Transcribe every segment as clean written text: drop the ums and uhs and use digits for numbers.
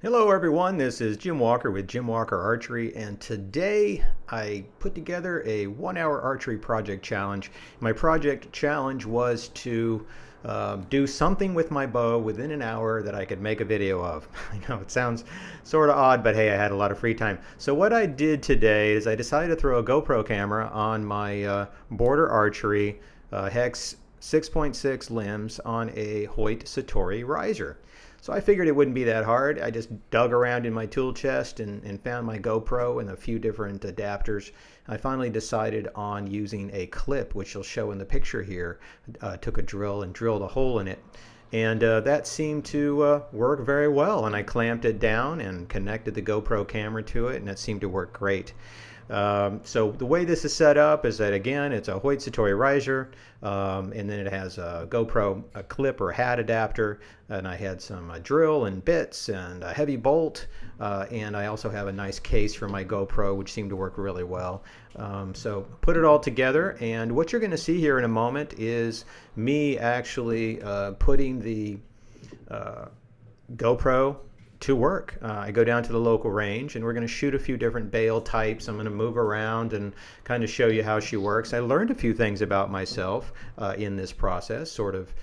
Hello everyone, this is Jim Walker with Jim Walker Archery, and today I put together a 1-hour archery project challenge. My project challenge was to do something with my bow within an hour that I could make a video of. I know it sounds sort of odd, but hey, I had a lot of free time. So what I did today is I decided to throw a GoPro camera on my border archery hex 6.6 limbs on a Hoyt Satori riser. So I figured it wouldn't be that hard. I just dug around in my tool chest and found my GoPro and a few different adapters. I finally decided on using a clip, which you'll show in the picture here. Took a drill and drilled a hole in it. And that seemed to work very well. And I clamped it down and connected the GoPro camera to it, and it seemed to work great. So the way this is set up is that, again, it's a Hoyt Satori riser, and then it has a GoPro clip or hat adapter, and I had some drill and bits and a heavy bolt, and I also have a nice case for my GoPro, which seemed to work really well. So put it all together, and what you're going to see here in a moment is me actually putting the GoPro to work. I go down to the local range and we're going to shoot a few different bail types. I'm going to move around and kind of show you how she works. I learned a few things about myself in this process, sort of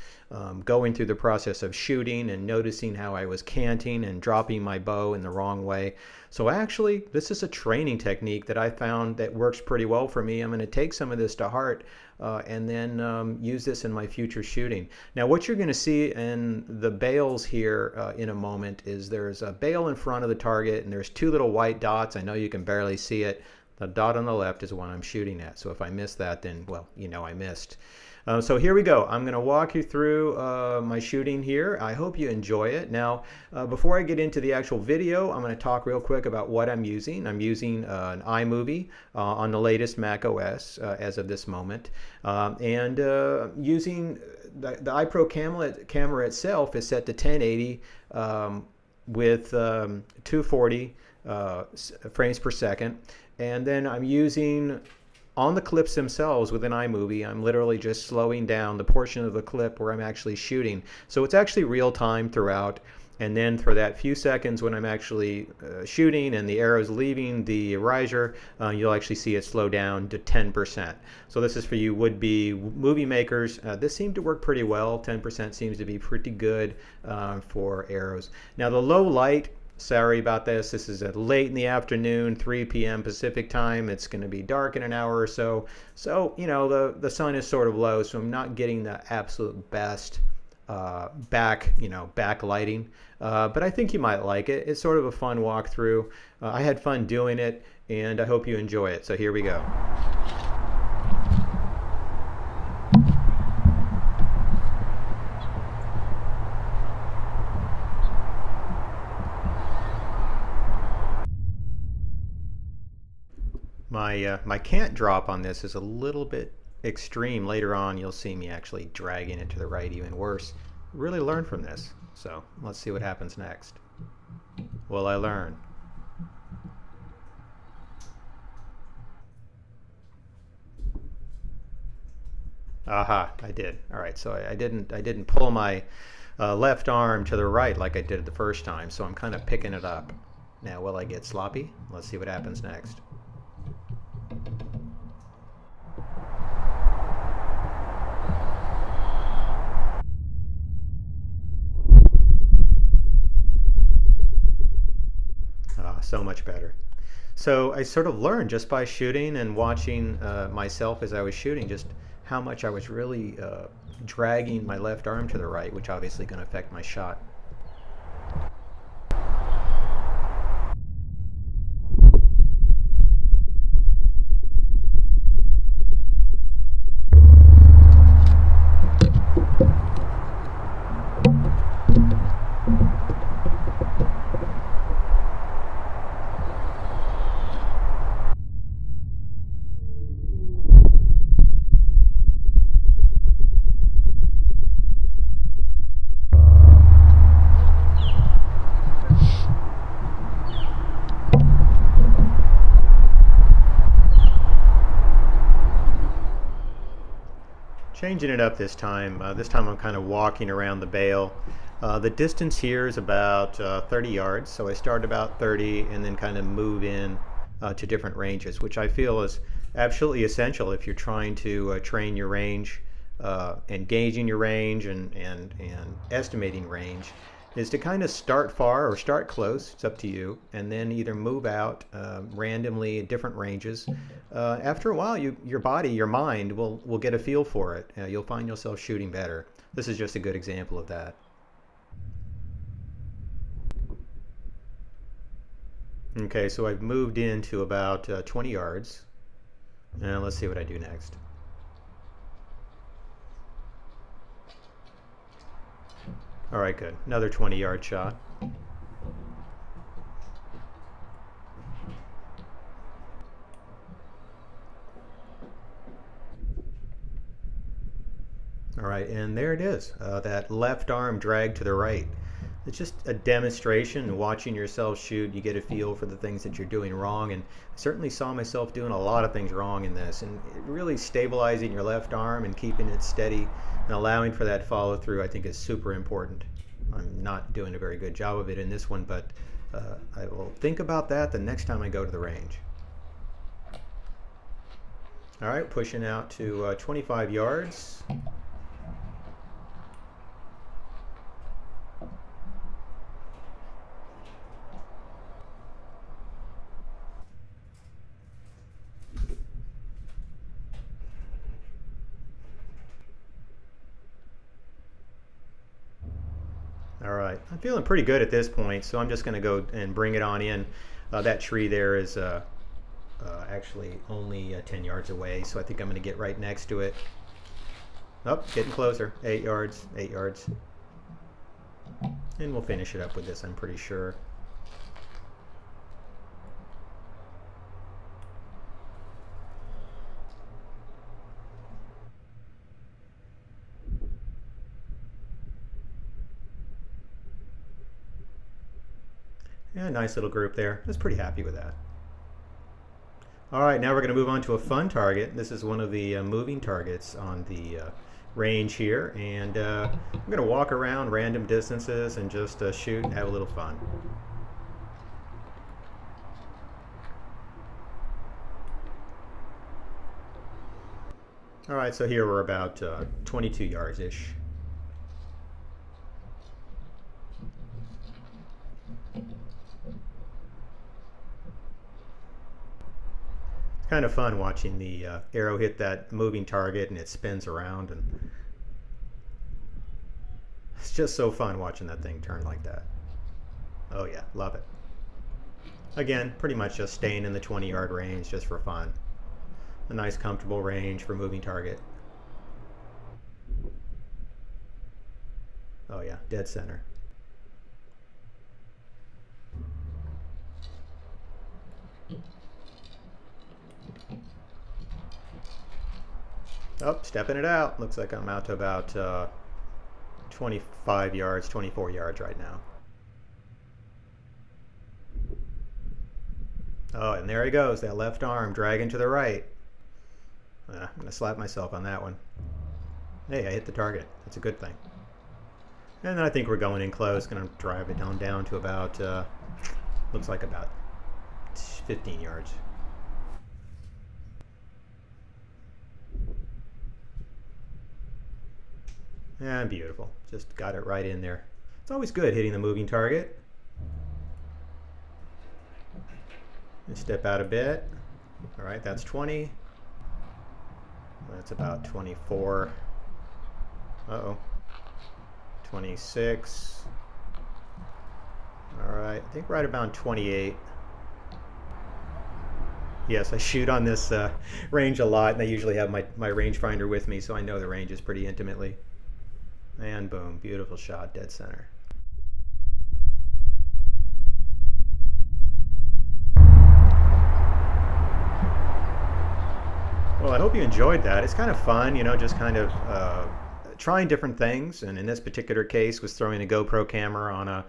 going through the process of shooting and noticing how I was canting and dropping my bow in the wrong way. So actually, this is a training technique that I found that works pretty well for me. I'm going to take some of this to heart and then use this in my future shooting. Now what you're going to see in the bails here in a moment is there's a bail in front of the target and there's two little white dots. I know you can barely see it. The dot on the left is the one I'm shooting at. So if I miss that, then, well, you know I missed. So here we go. I'm going to walk you through my shooting here. I hope you enjoy it. Now, before I get into the actual video, I'm going to talk real quick about what I'm using. I'm using an iMovie on the latest Mac OS as of this moment. And using the iPro camera itself is set to 1080 with 240 frames per second. And then I'm using, on the clips themselves within iMovie, I'm literally just slowing down the portion of the clip where I'm actually shooting. So it's actually real time throughout. And then for that few seconds when I'm actually shooting and the arrow's leaving the riser, you'll actually see it slow down to 10%. So this is for you would-be movie makers. This seemed to work pretty well. 10% seems to be pretty good for arrows. Now the low light, sorry about this. This is at late in the afternoon, 3 p.m. Pacific time. It's going to be dark in an hour or so. So, you know, the sun is sort of low, so I'm not getting the absolute best backlighting. But I think you might like it. It's sort of a fun walkthrough. I had fun doing it, and I hope you enjoy it. So here we go. My cant drop on this is a little bit extreme. Later on you'll see me actually dragging it to the right even worse. Really learned from this. So let's see what happens next. Will I learn? Aha, I did. All right, so I didn't pull my left arm to the right like I did the first time, so I'm kind of picking it up. Now will I get sloppy? Let's see what happens next. So much better. So I sort of learned just by shooting and watching myself as I was shooting just how much I was really dragging my left arm to the right, which obviously going to affect my shot. Changing it up this time. This time I'm kind of walking around the bail. The distance here is about 30 yards, so I start about 30 and then kind of move in to different ranges, which I feel is absolutely essential if you're trying to train your range, engaging your range and estimating range, is to kind of start far or start close, it's up to you, and then either move out randomly at different ranges. After a while, your body, your mind will get a feel for it. You'll find yourself shooting better. This is just a good example of that. Okay, so I've moved into about 20 yards. And let's see what I do next. All right, good. Another 20-yard shot. All right, and there it is. That left arm dragged to the right. It's just a demonstration. Watching yourself shoot, you get a feel for the things that you're doing wrong, and I certainly saw myself doing a lot of things wrong in this, and really stabilizing your left arm and keeping it steady and allowing for that follow through, I think, is super important. I'm not doing a very good job of it in this one, but I will think about that the next time I go to the range. All right, pushing out to 25 yards. All right, I'm feeling pretty good at this point, so I'm just going to go and bring it on in. That tree there is actually only 10 yards away, so I think I'm going to get right next to it. Oh, getting closer. 8 yards, 8 yards. And we'll finish it up with this, I'm pretty sure. Yeah, nice little group there. I was pretty happy with that. All right, now we're going to move on to a fun target. This is one of the moving targets on the range here, and I'm going to walk around random distances and just shoot and have a little fun. All right, so here we're about 22 yards-ish. Kind of fun watching the arrow hit that moving target and it spins around, and it's just so fun watching that thing turn like that. Oh yeah, love it. Again, pretty much just staying in the 20-yard range just for fun. A nice comfortable range for moving target. Oh yeah, dead center. Oh, stepping it out. Looks like I'm out to about 25 yards, 24 yards right now. Oh, and there he goes, that left arm dragging to the right. I'm going to slap myself on that one. Hey, I hit the target. That's a good thing. And then I think we're going in close. Going to drive it down to about, looks like about 15 yards. And beautiful. Just got it right in there. It's always good hitting the moving target. And step out a bit. All right, that's 20. That's about 24. Uh-oh. 26. All right, I think right about 28. Yes, I shoot on this range a lot, and I usually have my rangefinder with me, so I know the ranges pretty intimately. And boom, beautiful shot, dead center. Well, I hope you enjoyed that. It's kind of fun, you know, just kind of trying different things. And in this particular case, was throwing a GoPro camera on a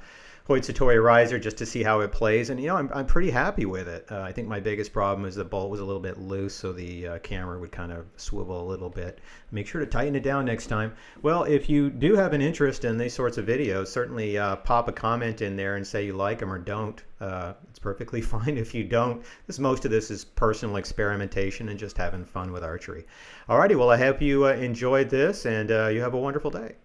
Hoyt Satori riser just to see how it plays, and I'm pretty happy with it. I think my biggest problem is the bolt was a little bit loose, so the camera would kind of swivel a little bit. Make sure to tighten it down next time. Well, if you do have an interest in these sorts of videos, certainly pop a comment in there and say you like them or don't. It's perfectly fine if you don't, because most of this is personal experimentation and just having fun with archery. Alrighty, well, I hope you enjoyed this, and you have a wonderful day.